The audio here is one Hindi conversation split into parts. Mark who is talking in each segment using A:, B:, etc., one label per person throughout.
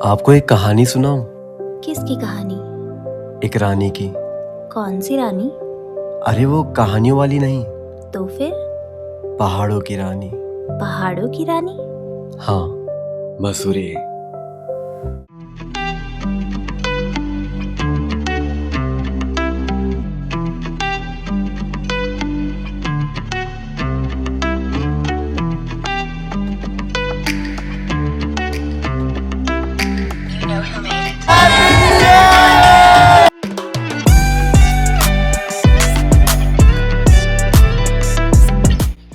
A: आपको एक कहानी सुनाऊं?
B: किसकी कहानी?
A: एक रानी की।
B: कौन सी रानी?
A: अरे वो कहानियों वाली नहीं,
B: तो फिर?
A: पहाड़ों की रानी।
B: पहाड़ों की रानी?
A: हाँ, Mussoorie.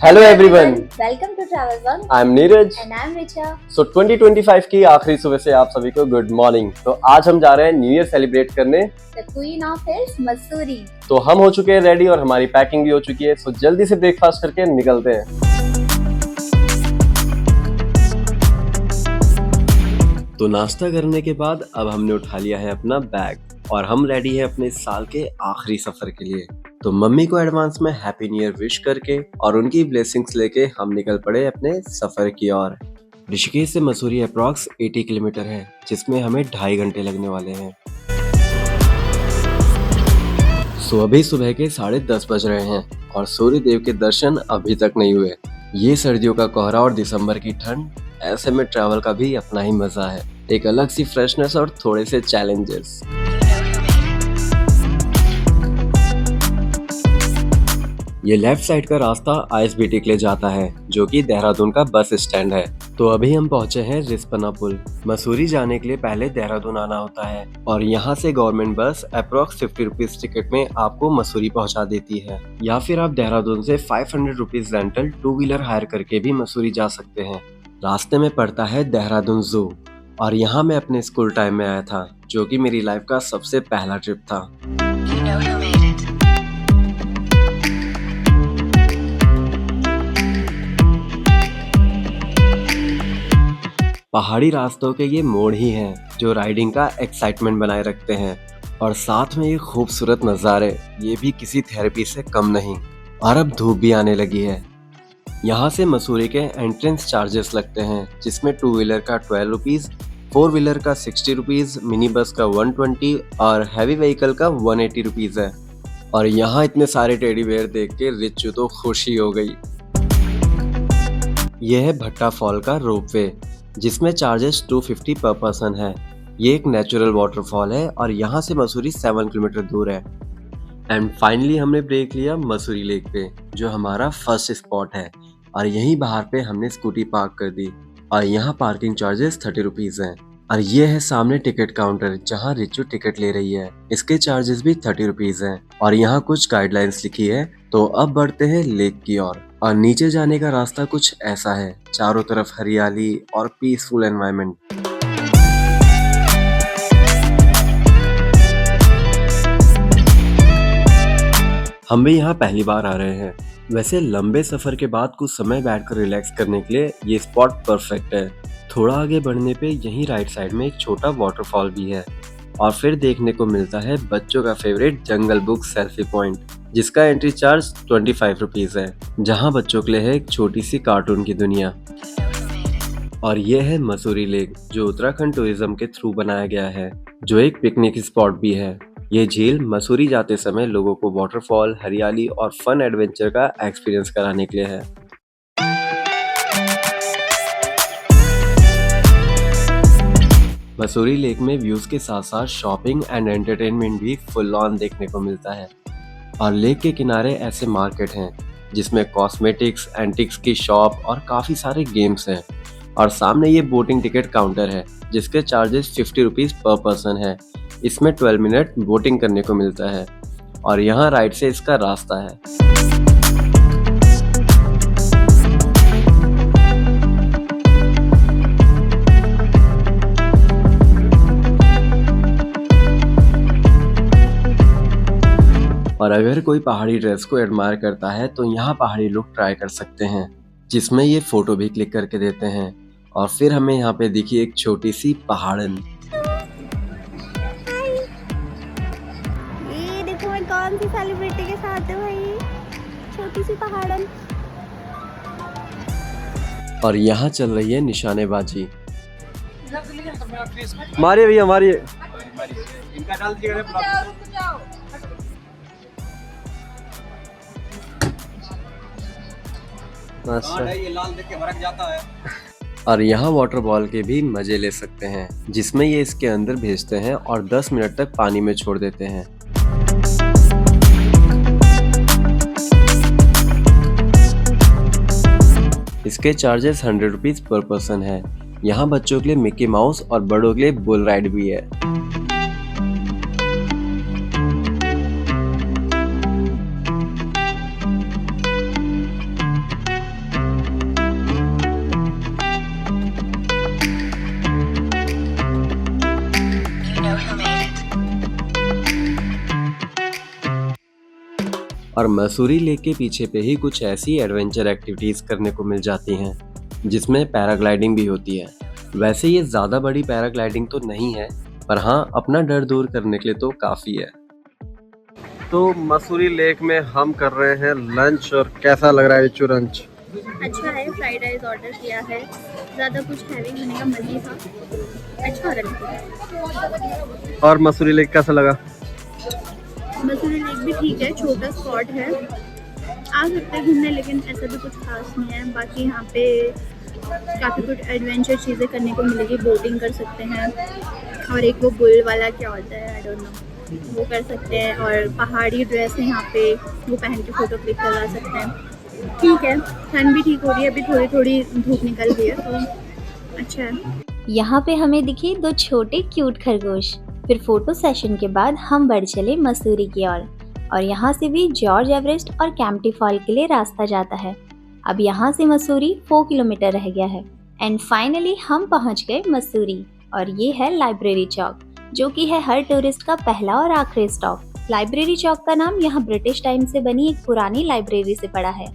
A: Hello everyone,
B: welcome to travel one
A: I am Neeraj.
B: And I am Richa.
A: So 2025 की आखिरी सुबह से आप सभी को गुड मॉर्निंग। तो आज हम जा रहे हैं न्यू ईयर सेलिब्रेट करने।
B: The queen of hills Mussoorie.
A: तो हम हो चुके हैं रेडी और हमारी पैकिंग भी हो चुकी है। सो जल्दी से ब्रेकफास्ट करके निकलते हैं। तो नाश्ता करने के बाद अब हमने उठा लिया है अपना बैग और हम रेडी है अपने साल के आखिरी सफर के लिए। तो मम्मी को एडवांस में हैप्पी न्यू ईयर विश करके और उनकी ब्लेसिंग्स लेके हम निकल पड़े अपने सफर की ओर। ऋषिकेश से मसूरी अप्रॉक्स 80 किलोमीटर है, जिसमें हमें 2.5 घंटे लगने वाले हैं। सो अभी सुबह के 10:30 बज रहे हैं और सूर्य देव के दर्शन अभी तक नहीं हुए। ये सर्दियों का कोहरा और दिसंबर की ठंड, ऐसे में ट्रैवल का भी अपना ही मजा है, एक अलग सी फ्रेशनेस और थोड़े से चैलेंजेस। ये लेफ्ट साइड का रास्ता आईएसबीटी के लिए जाता है, जो कि देहरादून का बस स्टैंड है। तो अभी हम पहुंचे हैं रिस्पना पुल। मसूरी जाने के लिए पहले देहरादून आना होता है और यहाँ से गवर्नमेंट बस अप्रोक्स 50 रुपीज टिकट में आपको मसूरी पहुंचा देती है, या फिर आप देहरादून से 500 रुपीज रेंटल 2 व्हीलर हायर करके भी मसूरी जा सकते हैं। रास्ते में पड़ता है देहरादून जू और यहाँ मैं अपने स्कूल टाइम में आया था, जो कि मेरी लाइफ का सबसे पहला ट्रिप था। पहाड़ी रास्तों के ये मोड़ ही हैं जो राइडिंग का एक्साइटमेंट बनाए रखते हैं, और साथ में ये खूबसूरत नज़ारे, ये भी किसी थेरेपी से कम नहीं। और अब धूप भी आने लगी है। यहाँ से मसूरी के एंट्रेंस चार्जेस लगते हैं, जिसमें 2 व्हीलर का 12 रुपीज़, 4 व्हीलर का 60 रुपीज़, मिनी बस का 120 और हैवी व्हीकल का 180 रुपीज़ है। और यहाँ इतने सारे टेडी बेयर देख के रिच्चू तो खुशी हो गई। यह है भट्टा फॉल का रोपवे, जिसमें चार्जेस 250 पर पर्सन है। ये एक नेचुरल वाटरफॉल है और यहाँ से मसूरी 7 किलोमीटर दूर है। एंड फाइनली हमने ब्रेक लिया मसूरी लेक पे, जो हमारा फर्स्ट स्पॉट है, और यहीं बाहर पे हमने स्कूटी पार्क कर दी और यहाँ पार्किंग चार्जेस 30 रुपीज़ हैं। और ये है सामने टिकट काउंटर, जहाँ रिचू टिकट ले रही है। इसके चार्जेस भी 30 रुपीज़ हैं और यहाँ कुछ गाइडलाइंस लिखी है। तो अब बढ़ते हैं लेक की ओर और नीचे जाने का रास्ता कुछ ऐसा है, चारों तरफ हरियाली और पीसफुल एनवायरनमेंट। हम भी यहाँ पहली बार आ रहे हैं। वैसे लंबे सफर के बाद कुछ समय बैठकर रिलैक्स करने के लिए ये स्पॉट परफेक्ट है। थोड़ा आगे बढ़ने पे यहीं राइट साइड में एक छोटा वाटरफॉल भी है और फिर देखने को मिलता है बच्चों का favourite jungle book selfie point, जिसका एंट्री चार्ज 25 रुपीज़ है, जहाँ बच्चों के लिए है एक छोटी सी कार्टून की दुनिया। और ये है मसूरी लेक, जो उत्तराखंड टूरिज्म के थ्रू बनाया गया है, जो एक पिकनिक स्पॉट भी है। ये झील मसूरी जाते समय लोगों को वाटरफॉल, हरियाली और फन एडवेंचर का एक्सपीरियंस कराने के लिए है। मसूरी लेक में व्यूज के साथ साथ शॉपिंग एंड एंटरटेनमेंट भी फुल ऑन देखने को मिलता है। और लेक के किनारे ऐसे मार्केट हैं जिसमें कॉस्मेटिक्स, एंटिक्स की शॉप और काफ़ी सारे गेम्स हैं। और सामने ये बोटिंग टिकट काउंटर है, जिसके चार्जेस 50 रुपीज़ पर पर्सन है। इसमें 12 मिनट बोटिंग करने को मिलता है और यहाँ राइट से इसका रास्ता है। और अगर कोई पहाड़ी ड्रेस को एडमायर करता है तो यहाँ पहाड़ी लुक ट्राई कर सकते हैं, जिसमें ये फोटो भी क्लिक करके देते हैं। और फिर हमें यहाँ पे दिखी एक छोटी सी पहाड़न।
B: ये देखो मैं कौन सी सेलिब्रिटी के साथ हूँ भाई, छोटी सी पहाड़न।
A: और यहाँ चल रही है निशानेबाजी। मारिए भैया मारिए।
C: इनका डाल दीजिएगा।
A: अच्छा।
C: ये लाल देख के भड़क जाता है।
A: और यहाँ वाटर बॉल के भी मजे ले सकते हैं, जिसमें ये इसके अंदर भेजते हैं और 10 मिनट तक पानी में छोड़ देते हैं। इसके चार्जेस 100 रुपीज पर पर्सन है। यहाँ बच्चों के लिए मिक्की माउस और बड़ों के लिए बुल राइड भी है। और मसूरी लेक के पीछे पे ही कुछ ऐसी एडवेंचर एक्टिविटीज करने को मिल जाती हैं, जिसमें पैराग्लाइडिंग भी होती है। वैसे ये ज़्यादा बड़ी पैराग्लाइडिंग तो नहीं है, पर हाँ अपना डर दूर करने के लिए तो काफ़ी है। तो मसूरी लेक में हम कर रहे हैं लंच, और कैसा लग रहा है बिच्छू लंच?
B: अच्छा है, फ्राइड राइस ऑर्डर किया है, ज़्यादा कुछ हैवी होने का मन नहीं था, अच्छा लगा।
A: और मसूरी लेक कैसा लगा?
B: मसूरी लेक भी ठीक है, छोटा स्पॉट है, आ सकते हैं घूमने, लेकिन ऐसा भी कुछ खास नहीं है। बाकी यहाँ पे काफ़ी कुछ एडवेंचर चीज़ें करने को मिलेगी, बोटिंग कर सकते हैं, और एक वो बुल वाला क्या होता है आई डोंट नो, वो कर सकते हैं, और पहाड़ी ड्रेस है यहाँ पे, वो पहन के फ़ोटो क्लिक करवा सकते हैं। ठीक है, ठंड भी ठीक हो रही है, अभी थोड़ी थोड़ी धूप निकल रही है, तो अच्छा है।
D: यहाँ पे हमें दिखे दो छोटे क्यूट खरगोश। फिर फोटो सेशन के बाद हम बढ़ चले मसूरी की ओर, और यहाँ से भी जॉर्ज एवरेस्ट और कैंपटी फॉल के लिए रास्ता जाता है। अब यहाँ से मसूरी 4 किलोमीटर रह गया है। एंड फाइनली हम पहुँच गए मसूरी, और ये है लाइब्रेरी चौक, जो कि है हर टूरिस्ट का पहला और आखिरी स्टॉप। लाइब्रेरी चौक का नाम यहाँ ब्रिटिश टाइम से बनी एक पुरानी लाइब्रेरी से पड़ा है,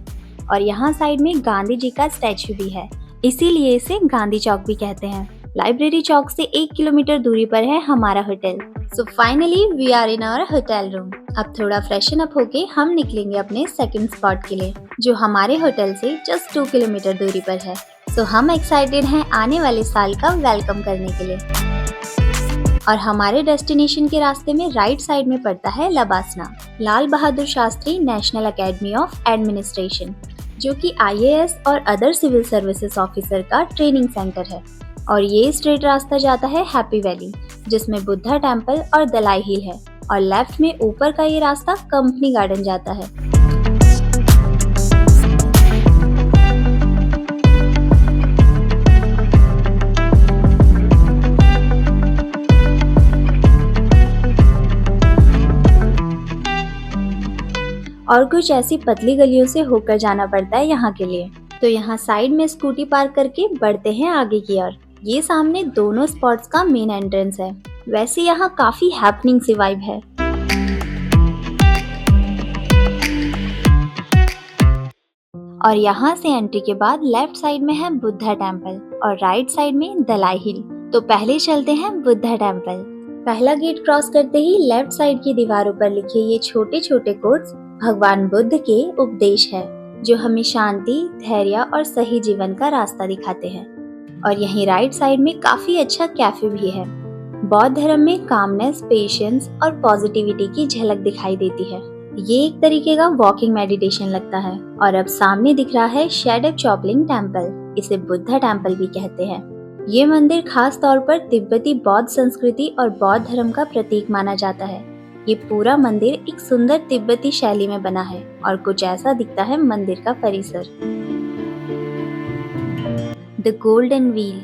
D: और यहाँ साइड में गांधी जी का स्टैचू भी है, इसीलिए इसे गांधी चौक भी कहते हैं। लाइब्रेरी चौक से 1 किलोमीटर दूरी पर है हमारा hotel. So finally we are in our hotel room. अब थोड़ा फ्रेशन अप होके हम निकलेंगे अपने सेकंड स्पॉट के लिए, जो हमारे होटल से जस्ट 2 किलोमीटर दूरी पर है। सो हम एक्साइटेड हैं आने वाले साल का वेलकम करने के लिए। और हमारे डेस्टिनेशन के रास्ते में राइट साइड में पड़ता है Lbsnaa, Lal Bahadur Shastri national academy of administration, जो कि IAS और अदर सिविल सर्विसेज ऑफिसर का ट्रेनिंग सेंटर है। और ये स्ट्रेट रास्ता जाता है हैप्पी वैली, जिसमें बुद्धा टेम्पल और दलाई हिल है, और लेफ्ट में ऊपर का ये रास्ता कंपनी गार्डन जाता है। और कुछ ऐसी पतली गलियों से होकर जाना पड़ता है यहाँ के लिए। तो यहाँ साइड में स्कूटी पार्क करके बढ़ते हैं आगे की ओर। ये सामने दोनों स्पॉट्स का मेन एंट्रेंस है। वैसे यहाँ काफी हैपनिंग सी वाइब है। और यहाँ से एंट्री के बाद लेफ्ट साइड में है बुद्धा टेम्पल और राइट साइड में दलाई हिल। तो पहले चलते हैं बुद्धा टेम्पल। पहला गेट क्रॉस करते ही लेफ्ट साइड की दीवारों पर लिखे ये छोटे छोटे कोट्स भगवान बुद्ध के उपदेश है, जो हमें शांति, धैर्य और सही जीवन का रास्ता दिखाते हैं। और यहीं राइट साइड में काफी अच्छा कैफे भी है। बौद्ध धर्म में कामनेस, पेशेंस और पॉजिटिविटी की झलक दिखाई देती है। ये एक तरीके का वॉकिंग मेडिटेशन लगता है। और अब सामने दिख रहा है शेडक चॉपलिंग टेम्पल, इसे बुद्धा टेम्पल भी कहते हैं। ये मंदिर खास तौर पर तिब्बती बौद्ध संस्कृति और बौद्ध धर्म का प्रतीक माना जाता है। ये पूरा मंदिर एक सुंदर तिब्बती शैली में बना है और कुछ ऐसा दिखता है मंदिर का परिसर। The golden wheel.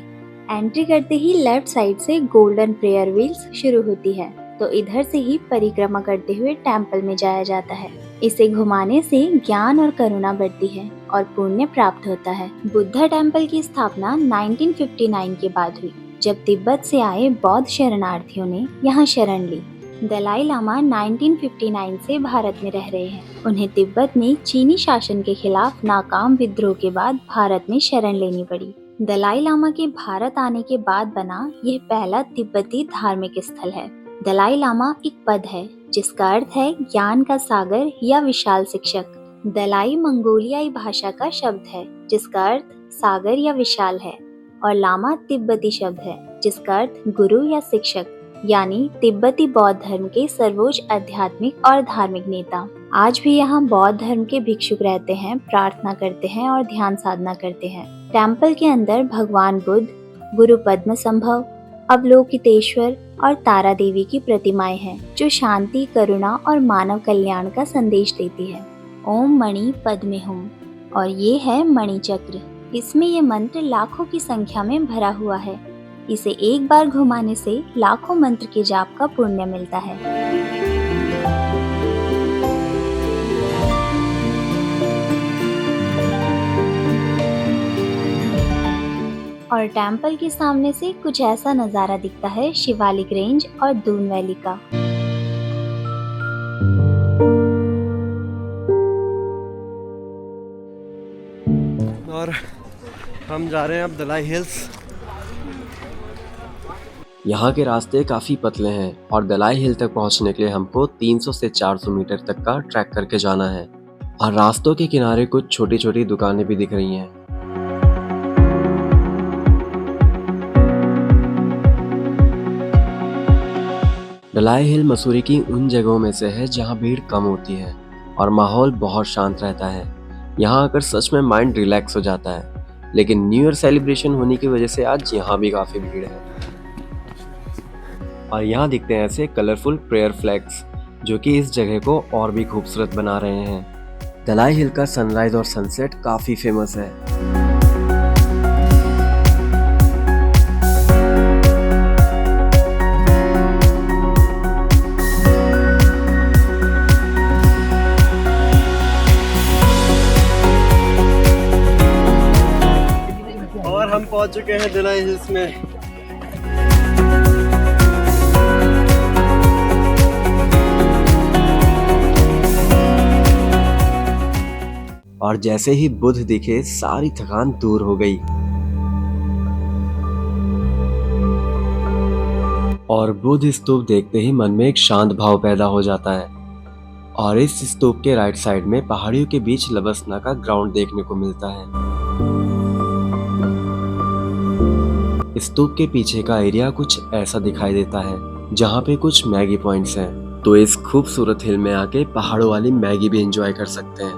D: एंट्री करते ही लेफ्ट साइड से गोल्डन प्रेयर व्हील्स शुरू होती है, तो इधर से ही परिक्रमा करते हुए टेम्पल में जाया जाता है। इसे घुमाने से ज्ञान और करुणा बढ़ती है और पुण्य प्राप्त होता है। बुद्धा टेम्पल की स्थापना 1959 के बाद हुई, जब तिब्बत से आए बौद्ध शरणार्थियों ने यहाँ शरण ली। दलाई लामा 1959 से भारत में रह रहे हैं। उन्हें तिब्बत में चीनी शासन के खिलाफ नाकाम विद्रोह के बाद भारत में शरण लेनी पड़ी। दलाई लामा के भारत आने के बाद बना यह पहला तिब्बती धार्मिक स्थल है। दलाई लामा एक पद है जिसका अर्थ है ज्ञान का सागर या विशाल शिक्षक। दलाई मंगोलियाई भाषा का शब्द है जिसका अर्थ सागर या विशाल है। और लामा तिब्बती शब्द है जिसका अर्थ गुरु या शिक्षक, यानी तिब्बती बौद्ध धर्म के सर्वोच्च आध्यात्मिक और धार्मिक नेता। आज भी यहाँ बौद्ध धर्म के भिक्षुक रहते हैं, प्रार्थना करते हैं और ध्यान साधना करते हैं। टेम्पल के अंदर भगवान बुद्ध, गुरु पद्म संभव, अवलोकितेश्वर और तारा देवी की प्रतिमाएं हैं जो शांति, करुणा और मानव कल्याण का संदेश देती है। ओम मणि पद्मे हुम। और ये है मणि चक्र। इसमें ये मंत्र लाखों की संख्या में भरा हुआ है। इसे एक बार घुमाने से लाखों मंत्र के जाप का पुण्य मिलता है। और टेम्पल के सामने से कुछ ऐसा नजारा दिखता है शिवालिक रेंज और दून वैली का।
E: और हम जा रहे हैं अब दलाई हिल्स।
A: यहाँ के रास्ते काफ़ी पतले हैं और दलाई हिल तक पहुँचने के लिए हमको 300 से 400 मीटर तक का ट्रैक करके जाना है। और रास्तों के किनारे कुछ छोटी छोटी दुकानें भी दिख रही हैं। दलाई हिल मसूरी की उन जगहों में से है जहाँ भीड़ कम होती है और माहौल बहुत शांत रहता है। यहाँ आकर सच में माइंड रिलैक्स हो जाता है। लेकिन न्यू ईयर सेलिब्रेशन होने की वजह से आज यहाँ भी काफ़ी भीड़ है। और यहाँ दिखते हैं ऐसे कलरफुल प्रेयर फ्लैग्स जो कि इस जगह को और भी खूबसूरत बना रहे हैं। दलाई हिल का सनराइज और सनसेट काफ़ी फेमस है।
E: और हम पहुंच चुके हैं दलाई हिल्स में।
A: और जैसे ही बुद्ध दिखे सारी थकान दूर हो गई। और बुद्ध स्तूप देखते ही मन में एक शांत भाव पैदा हो जाता है। और इस स्तूप के राइट साइड में पहाड़ियों के बीच लबसना का ग्राउंड देखने को मिलता है। स्तूप के पीछे का एरिया कुछ ऐसा दिखाई देता है जहाँ पे कुछ मैगी पॉइंट्स हैं। तो इस खूबसूरत हिल में आके पहाड़ों वाली मैगी भी एंजॉय कर सकते हैं।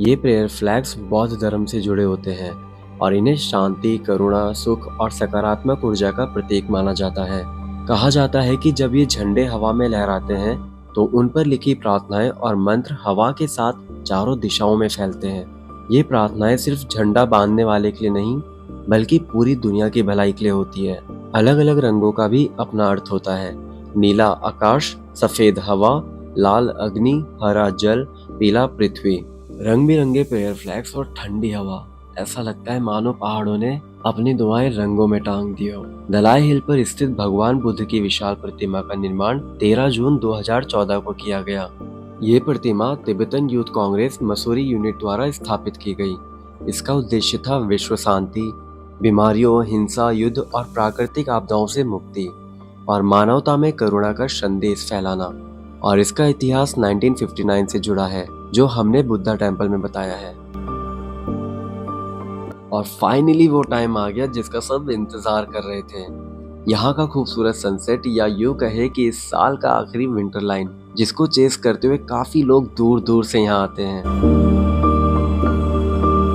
A: ये प्रेयर फ्लैग्स बौद्ध धर्म से जुड़े होते हैं और इन्हें शांति, करुणा, सुख और सकारात्मक ऊर्जा का प्रतीक माना जाता है। कहा जाता है कि जब ये झंडे हवा में लहराते हैं तो उन पर लिखी प्रार्थनाएं और मंत्र हवा के साथ चारों दिशाओं में फैलते हैं। ये प्रार्थनाएं सिर्फ झंडा बांधने वाले के लिए नहीं बल्कि पूरी दुनिया की भलाई के लिए होती है। अलग अलग रंगों का भी अपना अर्थ होता है। नीला आकाश, सफेद हवा, लाल अग्नि, हरा जल, पीला पृथ्वी। रंग बिरंगे प्रेयर फ्लैग्स और ठंडी हवा, ऐसा लगता है मानो पहाड़ों ने अपनी दुआएं रंगों में टांग दी हो। दलाई हिल पर स्थित भगवान बुद्ध की विशाल प्रतिमा का निर्माण 13 जून 2014 को किया गया। ये प्रतिमा Tibetan youth congress Mussoorie unit द्वारा स्थापित की गई। इसका उद्देश्य था विश्व शांति, बीमारियों, हिंसा, युद्ध और प्राकृतिक आपदाओं से मुक्ति और मानवता में करुणा का संदेश फैलाना। और इसका इतिहास 1959 से जुड़ा है जो हमने बुद्धा टेम्पल में बताया है। और फाइनली वो टाइम आ गया जिसका सब इंतजार कर रहे थे। यहाँ का खूबसूरत सनसेट, या यूं कहे कि इस साल का आखिरी विंटर लाइन, जिसको चेस करते हुए काफी लोग दूर दूर से यहाँ आते हैं।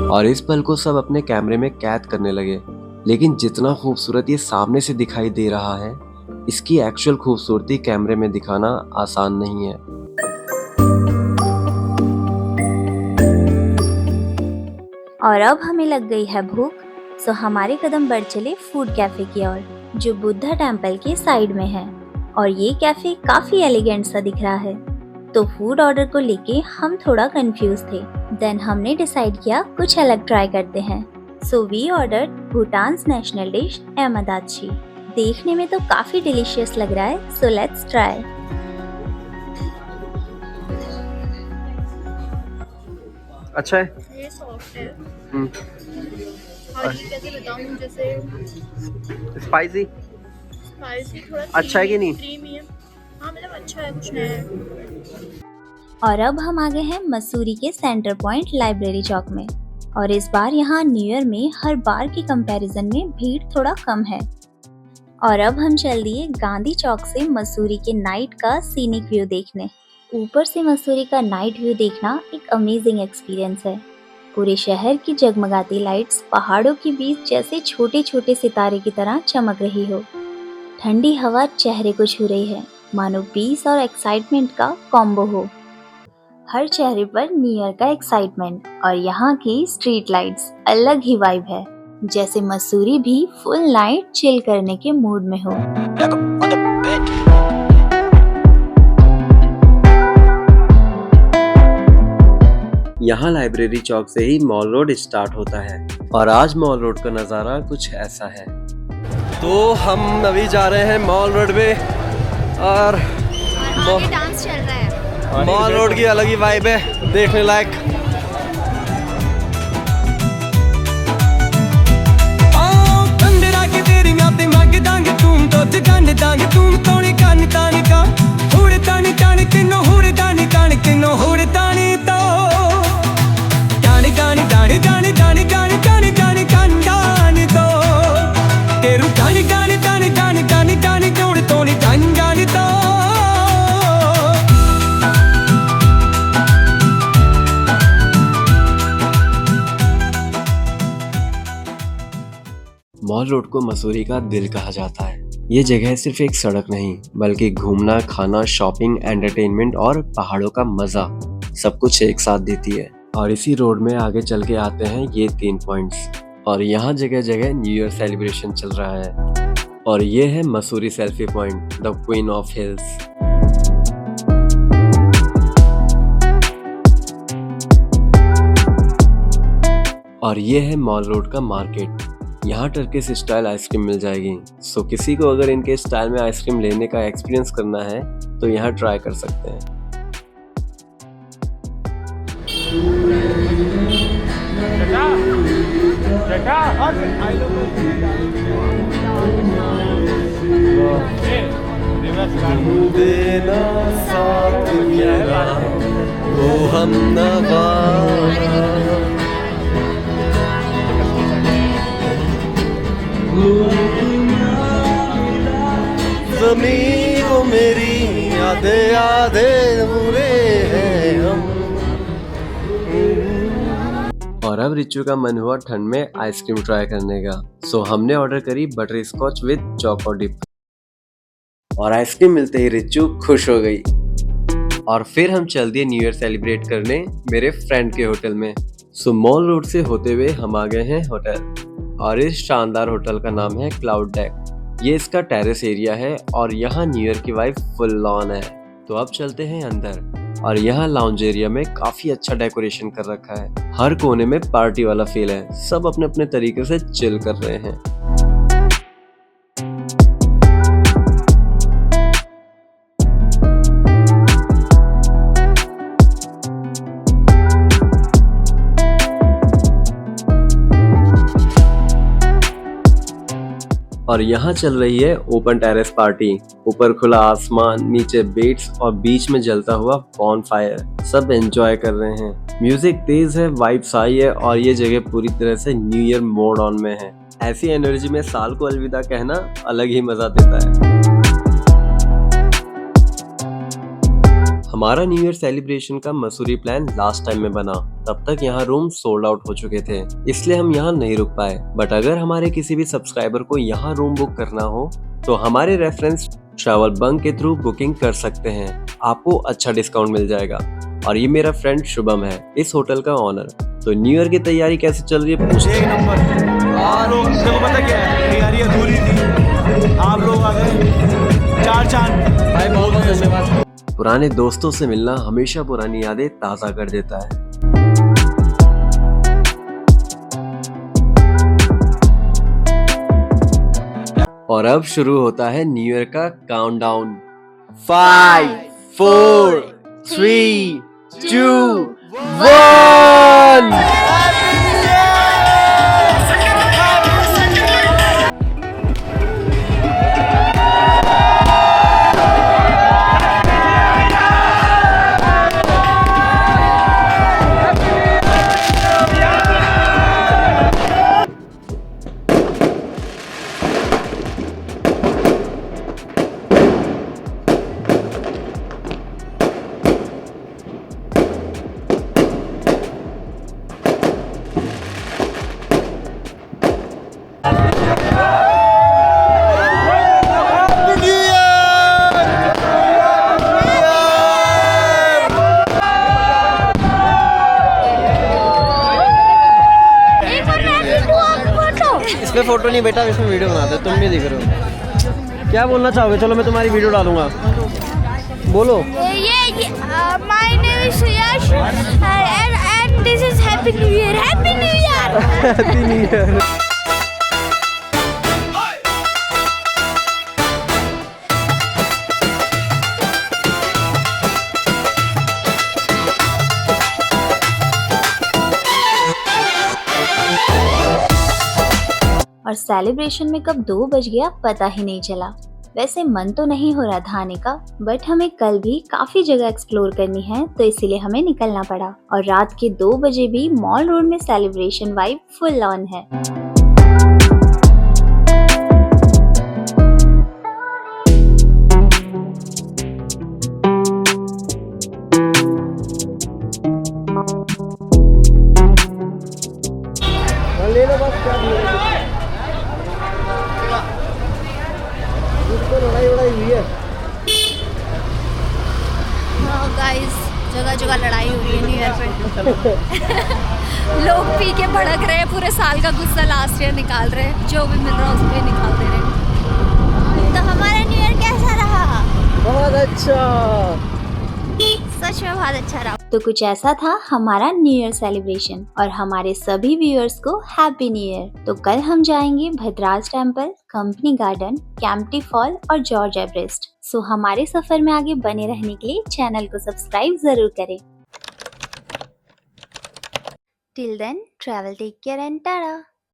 A: और इस पल को सब अपने कैमरे में कैद करने लगे। लेकिन जितना खूबसूरत ये सामने से दिखाई दे रहा है, इसकी एक्चुअल खूबसूरती कैमरे में दिखाना आसान नहीं है।
D: और अब हमें लग गई है भूख, सो हमारे कदम बढ़ चले फूड कैफे की ओर, जो बुद्धा टेम्पल के साइड में है। और ये कैफे काफी एलिगेंट सा दिख रहा है। तो फूड ऑर्डर को लेके हम थोड़ा कंफ्यूज थे। देन हमने डिसाइड किया कुछ अलग ट्राई करते हैं। So we ordered Bhutan's national dish ema datshi. देखने में तो काफी डिलीशियस लग रहा है, सो लेट्स ट्राई।
E: अच्छा है।
B: ये सॉफ्ट है।
E: हम्म।
B: और ये कैसे बताऊं, जैसे
E: स्पाइसी
B: स्पाइसी थोड़ा
E: अच्छा है कि नहीं?
B: क्रीमी है। हाँ मतलब अच्छा है, कुछ नया है।
D: और अब हम आ गए हैं मसूरी के सेंटर पॉइंट लाइब्रेरी चौक में। और इस बार यहाँ न्यू ईयर में हर बार के कंपैरिजन में भीड़ थोड़ा कम है। और अब हम चल दिए गांधी चौक से मसूरी के नाइट का सीनिक व्यू देखने। ऊपर से मसूरी का नाइट व्यू देखना एक अमेजिंग एक्सपीरियंस है। पूरे शहर की जगमगाती लाइट्स पहाड़ों के बीच जैसे छोटे छोटे सितारे की तरह चमक रही हो। ठंडी हवा चेहरे को छू रही है, मानो पीस और एक्साइटमेंट का कॉम्बो हो। हर चेहरे पर न्यू ईयर का एक्साइटमेंट और यहाँ की स्ट्रीट लाइट्स अलग ही वाइब है, जैसे मसूरी भी फुल नाइट चिल करने के मूड में हो।
A: यहाँ लाइब्रेरी चौक से ही मॉल रोड स्टार्ट होता है और आज मॉल रोड का नज़ारा कुछ ऐसा है।
E: तो हम अभी जा रहे हैं मॉल रोड पे और
B: आगे डांस चल रहा है।
E: मॉल रोड की अलग ही वाइब है, देखने लायक।
A: मॉल रोड को मसूरी का दिल कहा जाता है। ये जगह सिर्फ एक सड़क नहीं, बल्कि घूमना, खाना, शॉपिंग, एंटरटेनमेंट और पहाड़ों का मजा सब कुछ एक साथ देती है। और इसी रोड में आगे चल के आते हैं ये 3 पॉइंट्स और यहाँ जगह जगह न्यू ईयर सेलिब्रेशन चल रहा है। और ये है Mussoorie selfie point, the queen of hills. और ये है मॉल रोड का मार्केट। यहाँ टर्किश स्टाइल आइसक्रीम मिल जाएगी। सो किसी को अगर इनके स्टाइल में आइसक्रीम लेने का एक्सपीरियंस करना है तो यहाँ ट्राई कर सकते हैं।
E: देना साथ मेरा वो हमनवा, ज़मीं वो मेरी आधे आधे अधूरे हैं हम।
A: और अब रिचू का मन हुआ ठंड में आइसक्रीम ट्राई करने का। सो हमने ऑर्डर करी butterscotch with choco dip और आइसक्रीम मिलते ही रिचू खुश हो गई। और फिर हम चल दिए न्यू ईयर सेलिब्रेट करने मेरे फ्रेंड के होटल में। सो मॉल रोड से होते हुए हम आ गए हैं होटल और इस शानदार होटल का नाम है क्लाउड डेक। ये इसका टेरेस एरिया है और यहाँ न्यू ईयर की वाइब फुल ऑन है। तो अब चलते हैं अंदर और यहाँ लाउंज एरिया में काफी अच्छा डेकोरेशन कर रखा है। हर कोने में पार्टी वाला फील है, सब अपने अपने तरीके से चिल कर रहे हैं। और यहाँ चल रही है ओपन टेरेस पार्टी। ऊपर खुला आसमान, नीचे बेड्स और बीच में जलता हुआ बॉनफायर। सब एंजॉय कर रहे हैं। म्यूजिक तेज है, वाइब्स हाई है और ये जगह पूरी तरह से न्यू ईयर मोड ऑन में है। ऐसी एनर्जी में साल को अलविदा कहना अलग ही मजा देता है। हमारा न्यू ईयर सेलिब्रेशन का मसूरी प्लान लास्ट टाइम में बना, तब तक यहाँ रूम सोल्ड आउट हो चुके थे, इसलिए हम यहाँ नहीं रुक पाए। बट अगर हमारे किसी भी सब्सक्राइबर को यहाँ रूम बुक करना हो तो हमारे रेफरेंस ट्रैवल बंक के थ्रू बुकिंग कर सकते हैं। आपको अच्छा डिस्काउंट मिल जाएगा। और ये मेरा फ्रेंड शुभम है, इस होटल का ऑनर। तो न्यू ईयर की तैयारी कैसे चल रही है पूछते हैं।
C: और देखो पता क्या है, तैयारी अधूरी थी, आप लोग आ गए 4 चांद भाई, बहुत बहुत धन्यवाद।
A: पुराने दोस्तों से मिलना हमेशा पुरानी यादें ताज़ा कर देता है। और अब शुरू होता है न्यू ईयर का काउंटडाउन। 5, 4, 3, 2, 1।
E: इसमें फोटो नहीं बेटा, इसमें वीडियो बनाते तुम भी दिख रहे हो। क्या बोलना चाहोगे? चलो मैं तुम्हारी वीडियो डालूंगा, बोलो।
B: My name is Yash and this is happy new year. Happy new year.
E: Happy new year.
D: और सेलिब्रेशन में कब 2 बज गया पता ही नहीं चला। वैसे मन तो नहीं हो रहा था आने का, बट हमें कल भी काफी जगह एक्सप्लोर करनी है तो इसीलिए हमें निकलना पड़ा। और रात के 2 बजे भी मॉल रोड में सेलिब्रेशन वाइब फुल ऑन है।
E: ले लो बस, क्या लड़ाई हुई है।
B: गाइस जगह जगह लड़ाई हो रही है न्यू ईयर पे। लोग पी के भड़क रहे हैं, पूरे साल का गुस्सा लास्ट ईयर निकाल रहे हैं, जो भी मिल रहा है उस पे निकाल दे रहे हैं। तो हमारा न्यू ईयर कैसा रहा?
E: बहुत अच्छा,
B: सच में बहुत अच्छा रहा।
D: तो कुछ ऐसा था हमारा न्यू ईयर सेलिब्रेशन और हमारे सभी व्यूअर्स को हैप्पी न्यू ईयर। तो कल हम जाएंगे Bhadraj temple, company garden, Kempty fall और जॉर्ज एवरेस्ट। सो हमारे सफर में आगे बने रहने के लिए चैनल को सब्सक्राइब जरूर करें। Till then travel take care and Tata.